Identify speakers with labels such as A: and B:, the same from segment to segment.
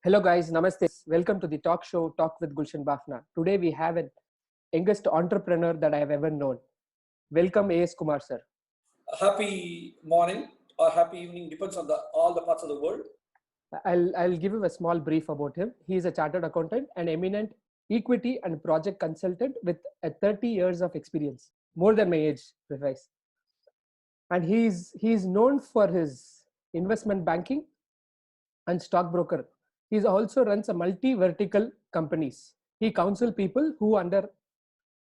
A: Hello guys, namaste. Welcome to the talk show Talk with Gulshan Bafna. Today we have an youngest entrepreneur that I have ever known. Welcome A S Kumar sir.
B: Happy morning or happy evening, depends on all the parts of the world.
A: I'll give you a small brief about him. He is a chartered accountant and eminent equity and project consultant with a 30 years of experience, more than my age, precise. And he's known for his investment banking and stockbroker. He also runs a multi-vertical companies. He counsel people who under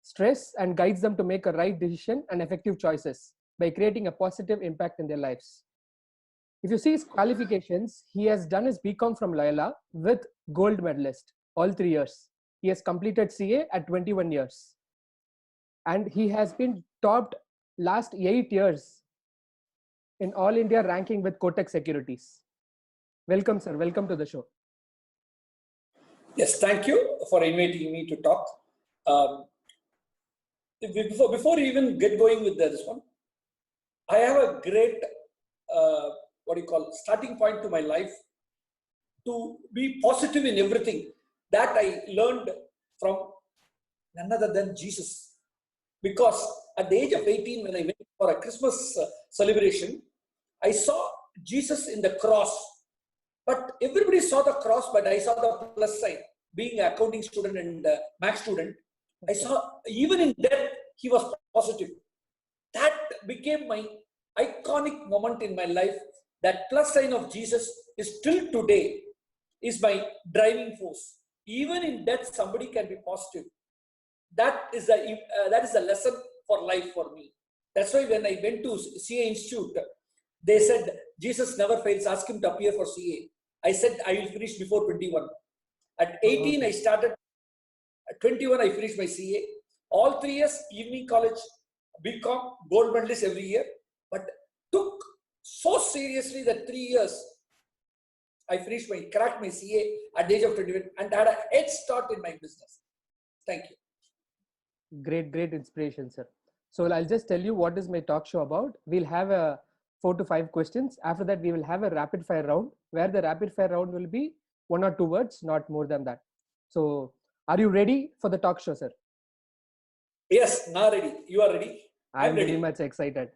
A: stress and guides them to make a right decision and effective choices by creating a positive impact in their lives. If you see his qualifications, he has done his BCom from Loyola with gold medalist all 3 years. He has completed CA at 21 years. And he has been topped last 8 years in All India ranking with Kotak Securities. Welcome, sir. Welcome to the show.
B: Yes, thank you for inviting me to talk. Before we even get going with this one, I have a great, starting point to my life to be positive in everything that I learned from none other than Jesus. Because at the age of 18, when I went for a Christmas celebration, I saw Jesus in the cross. But everybody saw the cross, but I saw the plus sign. Being an accounting student and math student, I saw even in death, he was positive. That became my iconic moment in my life. That plus sign of Jesus is still today is my driving force. Even in death, somebody can be positive. That is a lesson for life for me. That's why when I went to CA Institute, they said, Jesus never fails, ask him to appear for CA. I said, I will finish before 21. At 18, I started. At 21, I finished my CA. All 3 years, evening college, BCom, gold medalist every year. But took so seriously that 3 years, I cracked my CA at the age of 21 and had a head start in my business. Thank you.
A: Great inspiration, sir. So I'll just tell you what is my talk show about. We'll have a 4 to 5 questions. After that, we will have a rapid fire round where the rapid fire round will be 1 or 2 words, not more than that. So are you ready for the talk show, sir?
B: Yes, now ready. You are ready?
A: I'm
B: ready.
A: Very much excited.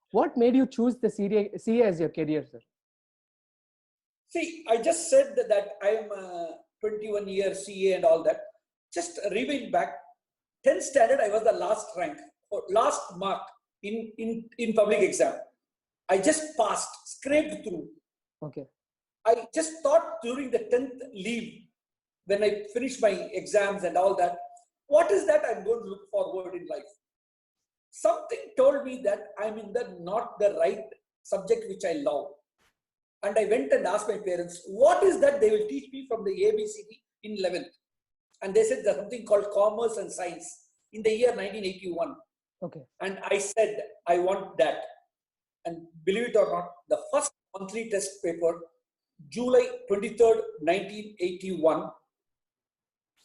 A: What made you choose the CA as your career, sir?
B: See, I just said that I am 21 year CA and all that. Just rewind back. 10th standard, I was the last rank or last mark in public exam. I just passed, scraped through.
A: Okay.
B: I just thought during the 10th leave, when I finished my exams and all that, what is that I'm going to look forward in life? Something told me that I'm in not the right subject which I love. And I went and asked my parents, what is that they will teach me from the ABCD in 11th? And they said there's something called commerce and science in the year 1981.
A: Okay.
B: And I said, I want that. And believe it or not, the first monthly test paper, July 23rd, 1981,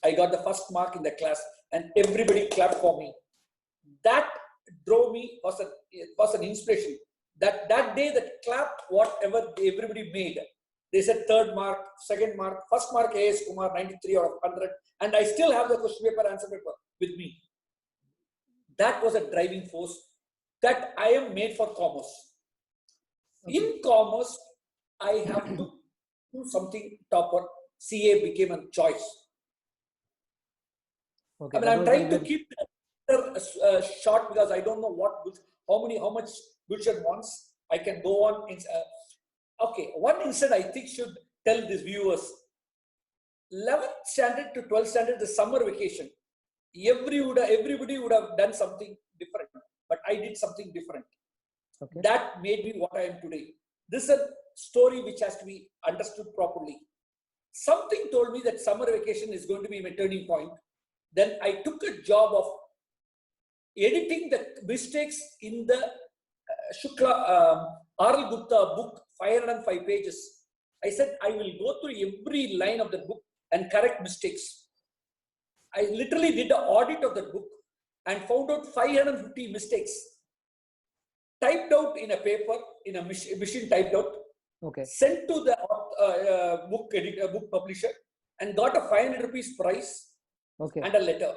B: I got the first mark in the class and everybody clapped for me. That drove me, was an inspiration. That day, that clapped whatever everybody made. They said third mark, second mark, first mark A S Kumar, 93 out of 100. And I still have the question paper, answer paper with me. That was a driving force that I am made for commerce. Okay. In commerce, I have to do something topper. CA became a choice. Okay, I mean, I'm trying to keep that short because I don't know how much Gulshan wants. I can go on. Okay, one incident I think should tell these viewers. 11th standard to 12th standard, the summer vacation. Everybody would have done something different, but I did something different. Okay. That made me what I am today. This is a story which has to be understood properly. Something told me that summer vacation is going to be my turning point. Then I took a job of editing the mistakes in the R.L. Gupta book, 505 pages. I said, I will go through every line of the book and correct mistakes. I literally did an audit of the book and found out 550 mistakes. Typed out in a paper, in a machine typed out.
A: Okay.
B: sent to the book editor, book publisher, and got a 500 rupees prize
A: Okay.
B: and a letter.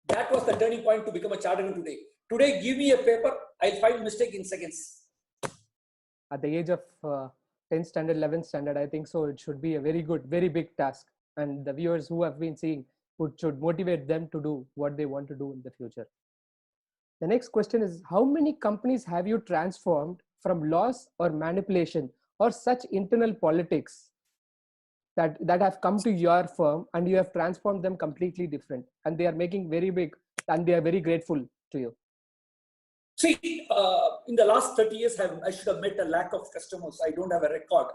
B: That was the turning point to become a chartered accountant today. Today, give me a paper, I'll find mistake in seconds.
A: At the age of 10th standard, 11th standard, I think so. It should be a very good, very big task. And the viewers who have been seeing should motivate them to do what they want to do in the future. The next question is, how many companies have you transformed from loss or manipulation or such internal politics that have come to your firm, and you have transformed them completely different, and they are making very big, and they are very grateful to you?
B: See, in the last 30 years, I should have met a lack of customers. I don't have a record,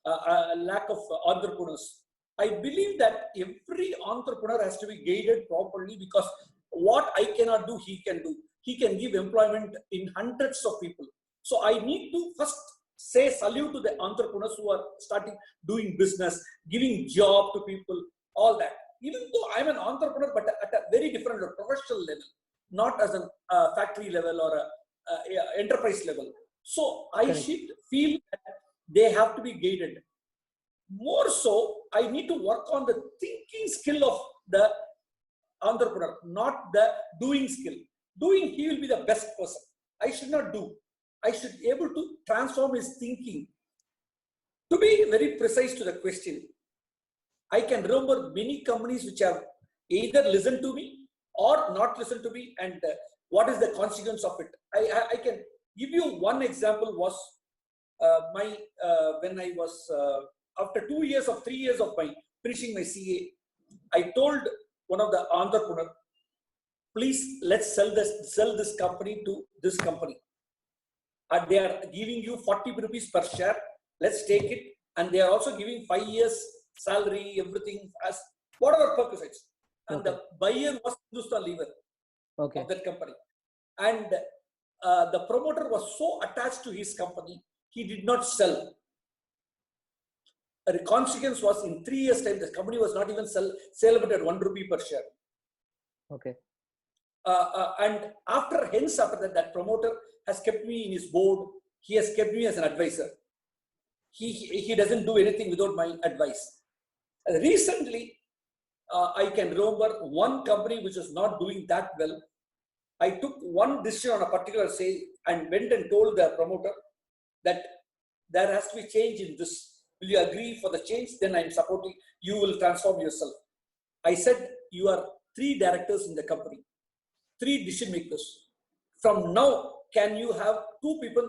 B: a lack of entrepreneurs. I believe that every entrepreneur has to be guided properly, because what I cannot do, he can do. He can give employment in hundreds of people. So I need to first say salute to the entrepreneurs who are starting doing business, giving job to people, all that. Even though I'm an entrepreneur, but at a very different professional level, not as a factory level or a enterprise level. So I should feel that they have to be guided. More so, I need to work on the thinking skill of the entrepreneur, not the doing skill. Doing, he will be the best person. I should not do. I should be able to transform his thinking. To be very precise to the question, I can remember many companies which have either listened to me or not listened to me, and what is the consequence of it. I can give you one example. Was when I was after 2 years of 3 years of my finishing my CA, I told one of the entrepreneur, please, let's sell this company to this company. And they are giving you 40 rupees per share. Let's take it. And they are also giving 5 years salary, everything as whatever purposes. And the buyer was Hindustan Lever of that company. And the promoter was so attached to his company, he did not sell. The consequence was, in 3 years' time, the company was not even sellable at 1 rupee per share.
A: Okay.
B: And after that, that promoter has kept me in his board. He has kept me as an advisor. He doesn't do anything without my advice. Recently, I can remember one company which was not doing that well. I took one decision on a particular say and went and told the promoter that there has to be change in this. Will you agree for the change? Then I'm supporting. You will transform yourself. I said, you are 3 directors in the company, 3 decision makers. From now, can you have 2 people?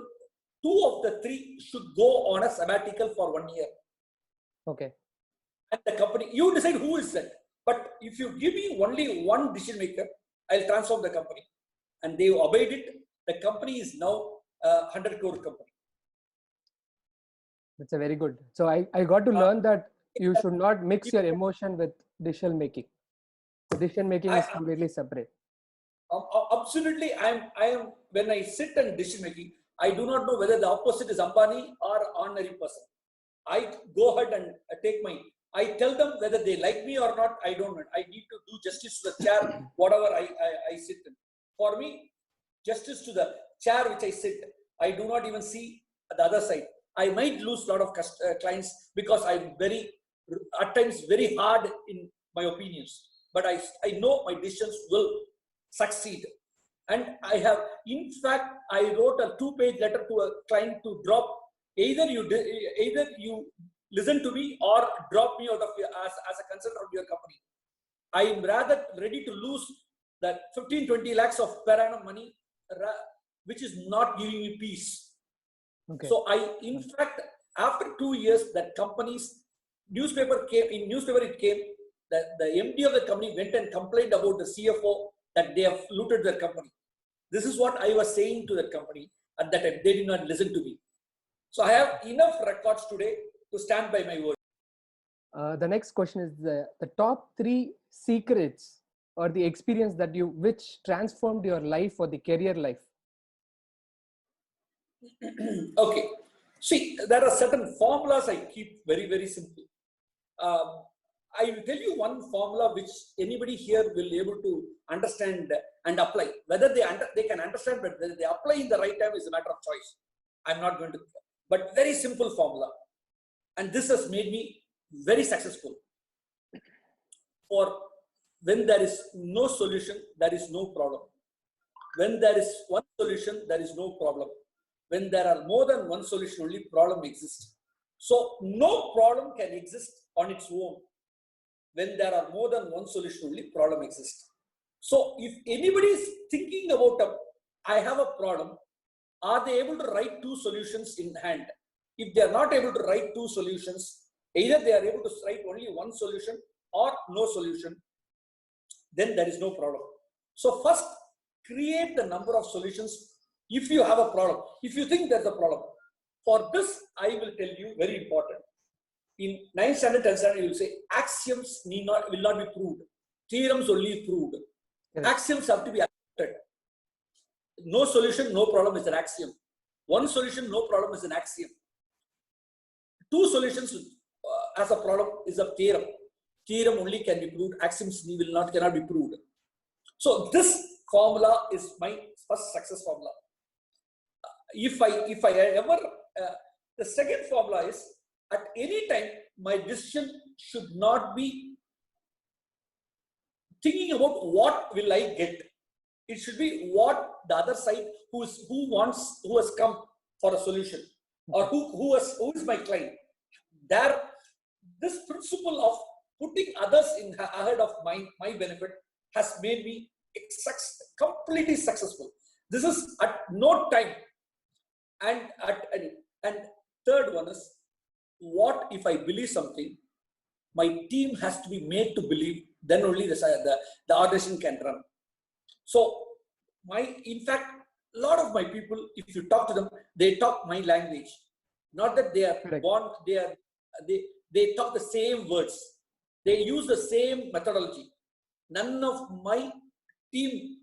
B: 2 of the 3 should go on a sabbatical for 1 year.
A: Okay.
B: And the company, you decide who is that. But if you give me only one decision maker, I'll transform the company. And they obeyed it. The company is now a 100 crore company.
A: That's a very good. So I got to learn that you should not mix your emotion with decision making. The decision making is completely separate.
B: Absolutely. I am when I sit and decision making, I do not know whether the opposite is Ambani or ordinary person. I go ahead and I tell them whether they like me or not. I don't know. I need to do justice to the chair, whatever I sit in. For me, justice to the chair which I sit, I do not even see the other side. I might lose a lot of clients because I'm at times very hard in my opinions. But I know my decisions will succeed. And I have, in fact, I wrote a 2-page letter to a client to drop, either you listen to me or drop me out of as a consultant of your company. I am rather ready to lose that 15-20 lakhs of per annum money, which is not giving me peace. Okay. So in fact, after 2 years, that company's newspaper it came that the MD of the company went and complained about the CFO that they have looted their company. This is what I was saying to that company at that time. They did not listen to me. So I have enough records today to stand by my word.
A: The next question is the top 3 secrets or the experience that which transformed your life or the career life.
B: Okay. See, there are certain formulas I keep very, very simple. I will tell you one formula which anybody here will be able to understand and apply. Whether they can understand, but whether they apply in the right time is a matter of choice. I'm not going to but very simple formula. And this has made me very successful. For when there is no solution, there is no problem. When there is one solution, there is no problem. When there are more than one solution, only problem exists. So no problem can exist on its own. When there are more than one solution, only problem exists. So if anybody is thinking about I have a problem, are they able to write two solutions in hand? If they are not able to write two solutions, either they are able to write only one solution or no solution, then there is no problem. So first, create the number of solutions if you have a problem, if you think there's a problem. For this, I will tell you very important. In 9th standard, 10th standard, you will say axioms will not be proved. Theorems only proved. Yes. Axioms have to be accepted. No solution, no problem is an axiom. One solution, no problem is an axiom. Two solutions as a problem is a theorem. Theorem only can be proved. Axioms cannot be proved. So this formula is my first success formula. If I ever the second formula is, at any time my decision should not be thinking about what will I get. It should be what the other side who has come for a solution, or who is my client. This principle of putting others ahead of my benefit has made me completely successful. This is at no time. And third one is, what if I believe something? My team has to be made to believe. Then only the organization can run. So in fact, a lot of my people, if you talk to them, they talk my language. Not that they are Correct. Born, they talk the same words. They use the same methodology. None of my team,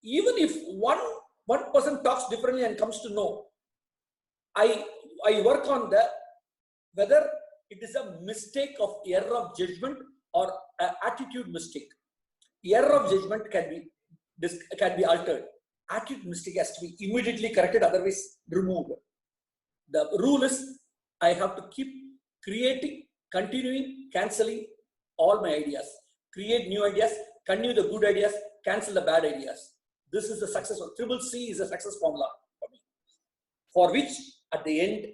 B: even if one person talks differently and comes to know, I work on whether it is a mistake of error of judgment or attitude mistake. Error of judgment can be altered. Attitude mistake has to be immediately corrected, otherwise removed. The rule is, I have to keep creating, continuing, cancelling all my ideas. Create new ideas, continue the good ideas, cancel the bad ideas. This is the success. Triple C is a success formula for me. For which, at the end,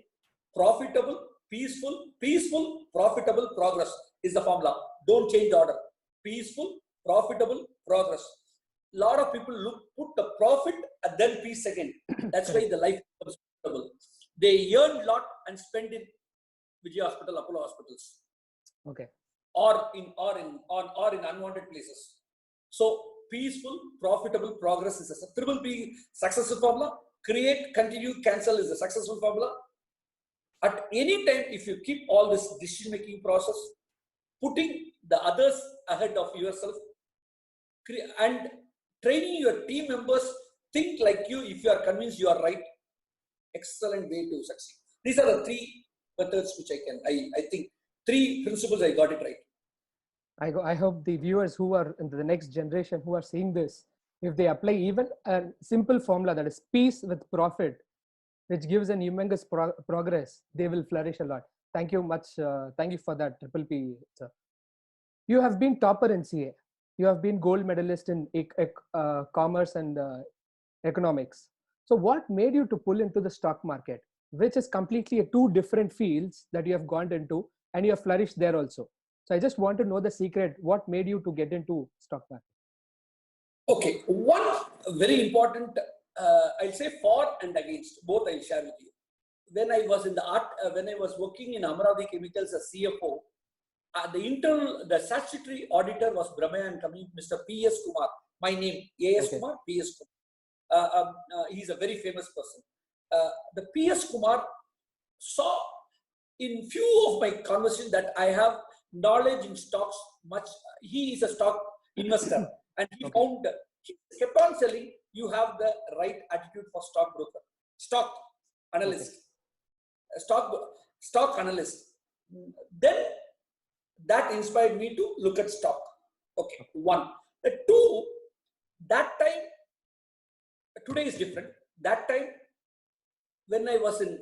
B: profitable, peaceful, profitable progress is the formula. Don't change the order. Peaceful, profitable, progress. A lot of people put the profit and then peace second. That's why the life becomes profitable. They earn a lot and spend in Vijay Hospital, Apollo hospitals.
A: Okay.
B: Or in unwanted places. So peaceful, profitable progress is a triple P successful formula. Create, continue, cancel is a successful formula. At any time, if you keep all this decision-making process, putting the others ahead of yourself, and training your team members think like you, if you are convinced you are right, excellent way to succeed. These are the three methods which I think, three principles I got it right.
A: I hope the viewers who are in the next generation who are seeing this, if they apply even a simple formula, that is peace with profit, which gives an humongous progress, they will flourish a lot. Thank you much. Thank you for that, Triple P, sir. You have been topper in CA. You have been gold medalist in commerce and economics. So what made you to pull into the stock market, which is completely two different fields that you have gone into, and you have flourished there also? So I just want to know the secret. What made you to get into stock market?
B: Okay, one very important, I'll say for and against, both I'll share with you. When I was in when I was working in Amaravati Chemicals as CFO, the statutory auditor was Brahmaya and Company, Mr. P S Kumar. My name, A S Kumar, P S Kumar. He's a very famous person. The P S Kumar saw in few of my conversations that I have knowledge in stocks much. He is a stock investor, and he found, he kept on selling, you have the right attitude for stock analyst, stock analyst. Then that inspired me to look at stock. Okay, one. The two, that time, today is different. That time, when I was in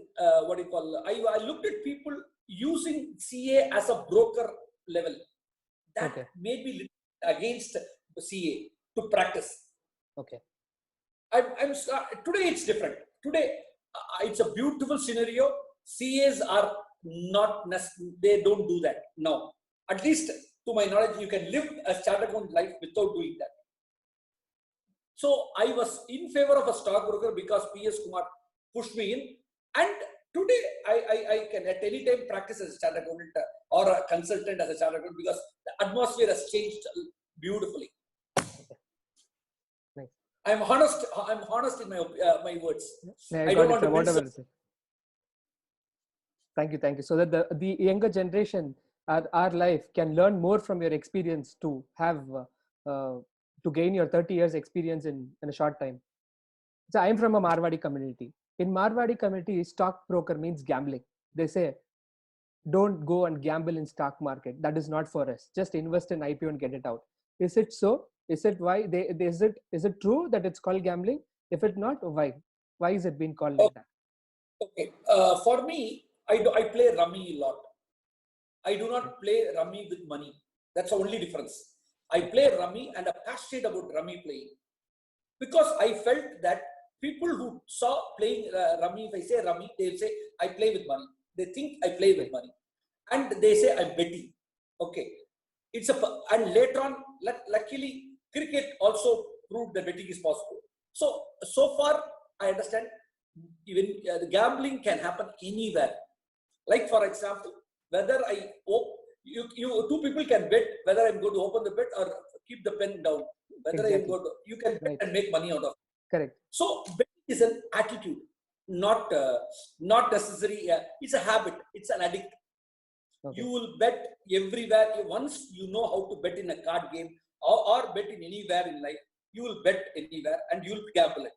B: what do you call, I looked at people using CA as a broker level. That
A: Okay.
B: made me against CA to practice.
A: Okay.
B: Today it's different. Today it's a beautiful scenario. CAs are not necessary. They don't do that. No. At least to my knowledge, you can live a chartered account life without doing that. So I was in favor of a stockbroker because A S Kumar pushed me in. And today I can at any time practice as a chartered accountant or a consultant as a chartered accountant because the atmosphere has changed beautifully.
A: Nice.
B: I'm honest in my words.
A: Yeah,
B: I
A: got
B: don't
A: it,
B: want
A: sir.
B: to build
A: Whatever it is. Thank you. Thank you. So that the younger generation, our life can learn more from your experience to have to gain your 30 years experience in a short time. So I'm from a Marwadi community. In Marwadi community, stockbroker means gambling. They say, don't go and gamble in stock market. That is not for us. Just invest in IPO and get it out. Is it so? Is it why is it true that it's called gambling? If it not, why? Why is it being called like that?
B: Okay. For me, I play rummy a lot. I do not play rummy with money. That's the only difference. I play rummy and I'm passionate about rummy playing because I felt that people who saw playing rummy, if I say rummy, they'll say I play with money. They think I play with money, and they say I'm betting. Okay, and later on, luckily, cricket also proved that betting is possible. So far, I understand even the gambling can happen anywhere. Like for example, whether you two people can bet whether I'm going to open the bet or keep the pen down. Whether I'm
A: Exactly.
B: going to, you can bet
A: Right.
B: and make money out of it.
A: Correct.
B: So betting is an attitude, not necessary. It's a habit. It's an addict.
A: Okay.
B: You will bet everywhere. Once you know how to bet in a card game or bet in anywhere in life, you will bet anywhere and you will gamble it.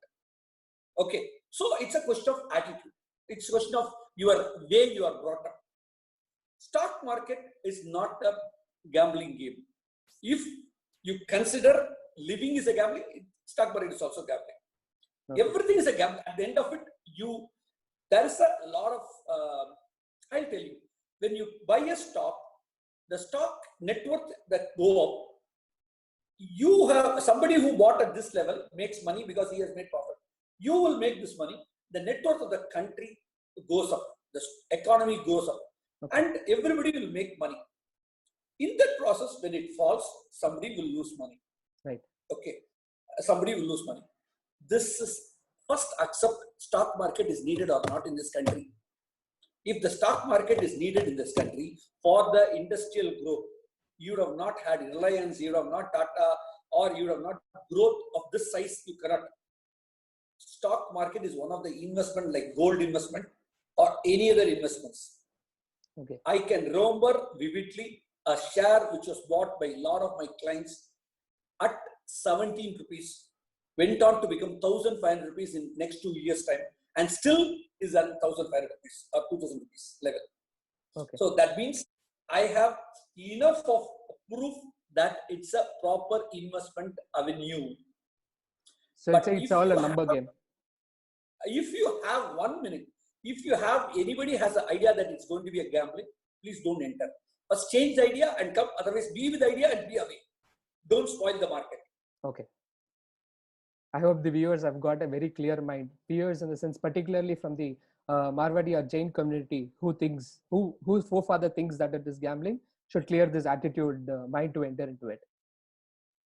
B: Okay. So it's a question of attitude. It's a question of your way you are brought up. Stock market is not a gambling game. If you consider living is a gambling, stock market is also gambling. Okay. Everything is a gamble. At the end of it, there is a lot of, I'll tell you, when you buy a stock, the stock net worth that go up, you have somebody who bought at this level makes money because he has made profit. You will make this money. The net worth of the country goes up. The economy goes up. Okay. And everybody will make money. In that process, when it falls, somebody will lose money.
A: Right.
B: Okay. Somebody will lose money. This is first accept stock market is needed or not in this country. If the stock market is needed in this country for the industrial growth, you would have not had Reliance, you would have not Tata, or you would have not growth of this size. You cannot. Stock market is one of the investment like gold investment or any other investments. Okay. I can remember vividly a share which was bought by a lot of my clients at 17 rupees, went on to become 1,500 rupees in next 2 years time and still is at 1,500 rupees or 2,000 rupees level. Okay. So that means I have enough of proof that it's a proper investment avenue.
A: So it's all a number game.
B: If you have 1 minute, if you have anybody has an idea that it's going to be a gambling, please don't enter. First change the idea and come. Otherwise, be with the idea and be away. Don't spoil the market. Okay.
A: I hope the viewers have got a very clear mind. Viewers in the sense, particularly from the Marwadi or Jain community, whose forefather thinks that it is gambling, should clear this attitude mind to enter into it.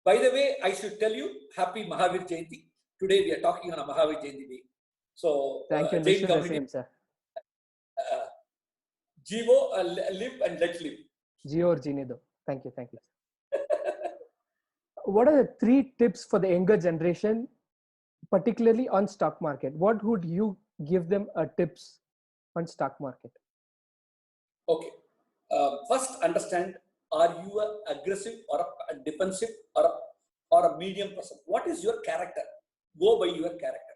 B: By the way, I should tell you, Happy Mahavir Jayanti. Today we are talking on a Mahavir Jayanti day. So
A: thank you, and wish you the same, sir.
B: Jivo, live and let live.
A: Jio or Jinedo. Thank you. What are the 3 tips for the younger generation, particularly on stock market? What would you give them tips on stock market?
B: Okay. First, understand: are you an aggressive or a defensive or a medium person? What is your character? Go by your character.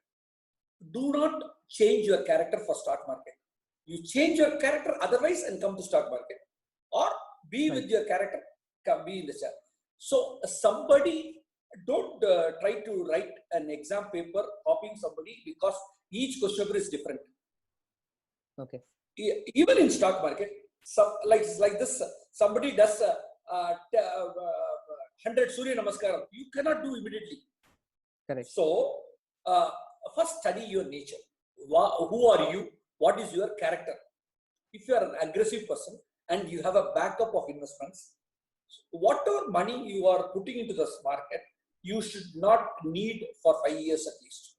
B: Do not change your character for stock market. You change your character otherwise and come to stock market, or be with your character, come be in the share. So somebody don't try to write an exam paper copying somebody because each question paper is different.
A: Okay.
B: Even in stock market, like this, somebody does 100 Surya Namaskaram, you cannot do immediately.
A: Correct.
B: So, first study your nature. Who are you? What is your character? If you are an aggressive person and you have a backup of investments, whatever money you are putting into this market, you should not need for 5 years at least.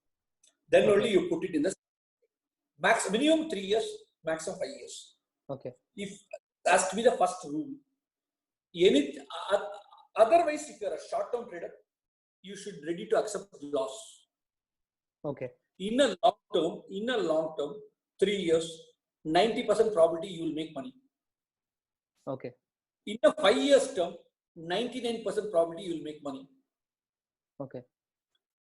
B: Then
A: Okay.
B: only you put it in the minimum 3 years, maximum 5 years.
A: Okay.
B: If that has to be the first rule. Otherwise, if you are a short-term trader, you should ready to accept loss.
A: Okay.
B: In a long term, 3 years, 90% probability you will make money.
A: Okay.
B: In a 5 years term, 99% probability you will make money.
A: Okay.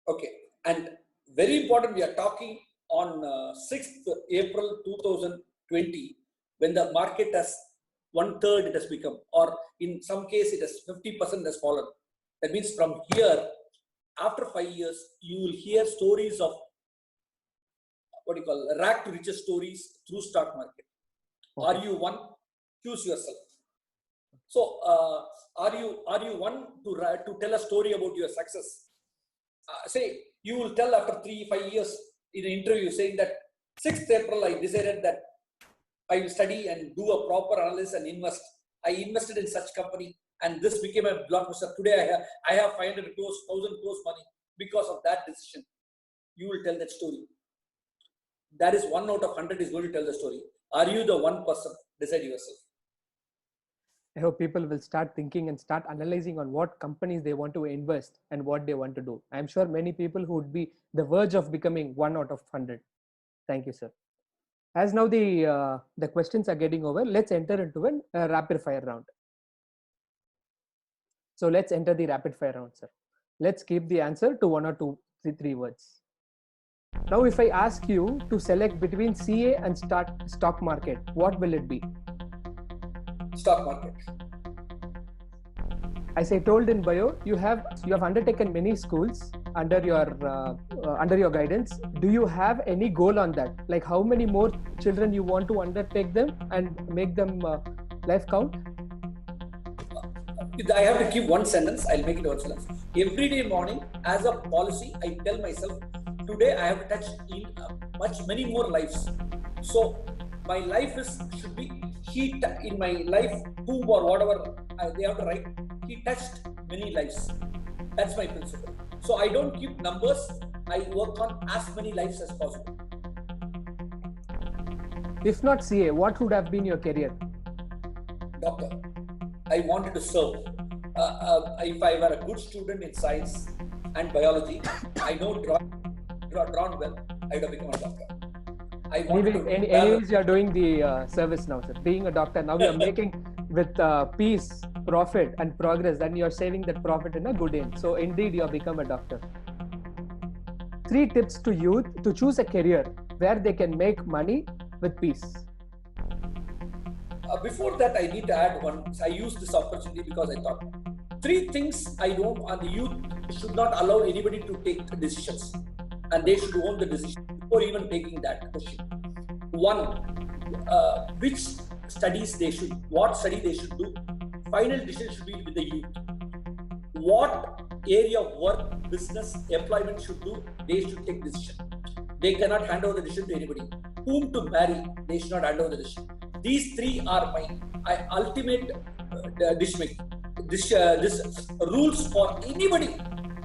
B: Okay. And very important, we are talking on 6th April 2020, when the market has 1/3 it has become, or in some case it has 50% has fallen. That means from here, after 5 years, you will hear stories of what you call rag to riches stories through stock market.
A: Okay.
B: Are you one? Choose yourself. So, are you one to tell a story about your success? Say you will tell after 3-5 years in an interview saying that 6th April I decided that I will study and do a proper analysis and invest. I invested in such company and this became a blockbuster. Today I have 500 crores, 1,000 crores money because of that decision. You will tell that story. That is 1 out of 100 is going to tell the story. Are you the one person? Decide yourself.
A: I hope people will start thinking and start analyzing on what companies they want to invest and what they want to do. I'm sure many people who would be the verge of becoming 1 out of 100. Thank you, sir. As now the questions are getting over, let's enter into a rapid fire round. So let's enter the rapid fire round, sir. Let's keep the answer to 1 or 2, 3 words. Now, if I ask you to select between CA and stock market, what will it be?
B: Stock market.
A: As I told in bio, you have undertaken many schools under your guidance. Do you have any goal on that? Like how many more children you want to undertake them and make them life count?
B: I have to keep one sentence. I'll make it one sentence. Every day morning, as a policy, I tell myself, today I have touched many more lives. So my life should be in my life 2 or whatever they have to write. He touched many lives. That's my principle. So I don't keep numbers. I work on as many lives as possible.
A: If not CA, what would have been your career?
B: Doctor. I wanted to serve. If I were a good student in science and biology, I know drawn well, I would have become a doctor.
A: Anyways, you are doing the service now, sir. Being a doctor, now you are making with peace, profit and progress, then you are saving that profit in a good aim. So indeed, you have become a doctor. 3 tips to youth to choose a career where they can make money with peace.
B: Before that, I need to add one. I used this opportunity because I thought 3 things the youth should not allow anybody to take decisions, and they should own the decision before even taking that question. 1, which studies what study they should do. Final decision should be with the youth. What area of work, business, employment should do, they should take decision. They cannot hand over the decision to anybody. Whom to marry, they should not hand over the decision. These 3 are my ultimate rules for anybody.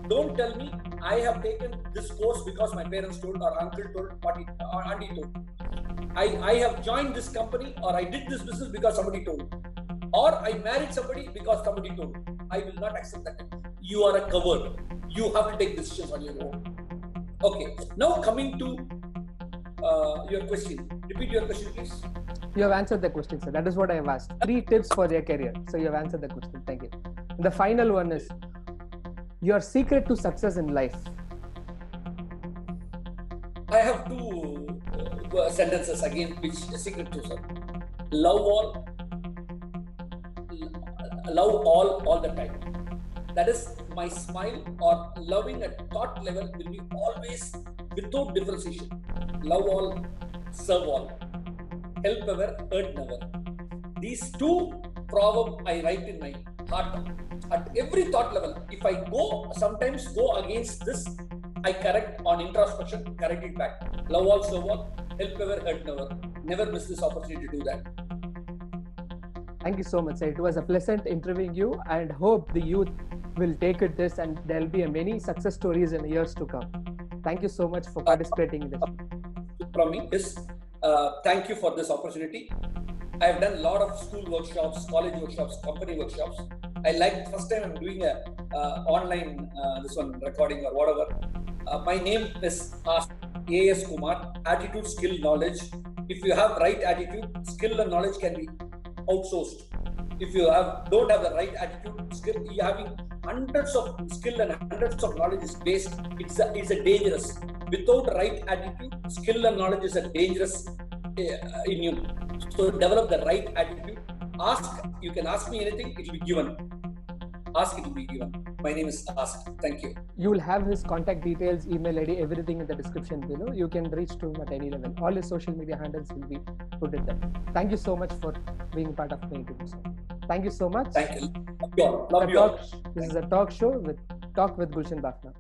B: Don't tell me I have taken this course because my parents told or uncle told or auntie told. I have joined this company or I did this business because somebody told. Or I married somebody because somebody told. I will not accept that. You are a coward. You have to take decisions on your own. Okay. Now coming to your question. Repeat your question, please.
A: You have answered the question, sir. That is what I have asked. 3 tips for their career. So you have answered the question. Thank you. The final one is your secret to success in life.
B: I have 2 sentences again, which is secret to success. Love all the time. That is, my smile or loving at thought level will be always without differentiation. Love all, serve all. help ever, hurt never. These two proverbs I write in my heart. At every thought level, if I sometimes go against this, I correct on introspection, correct it back. Love all, serve all, help ever, hurt never. Never miss this opportunity to do that.
A: Thank you so much, sir. It was a pleasant interviewing you, and hope the youth will take it this, and there'll be many success stories in the years to come. Thank you so much for participating in this.
B: From me is thank you for this opportunity. I have done a lot of school workshops, college workshops, company workshops. I like first time I'm doing a online this one recording or whatever. My name is A S Kumar. Attitude, skill, knowledge. If you have right attitude, skill and knowledge can be outsourced. If you don't have the right attitude, skill, you having hundreds of skill and hundreds of knowledge is based. It's a dangerous. Without right attitude, skill and knowledge is a dangerous in you. So develop the right attitude. Ask. You can ask me anything. It will be given. Ask, it will be given. My name is Ask. Thank you.
A: You will have his contact details, email ID, everything in the description below. You can reach to him at any level. All his social media handles will be put in there. Thank you so much for being part of my interview, sir. Thank you so much.
B: Thank you. Love you all.
A: This is a talk show with Talk with Gulshan Bafna.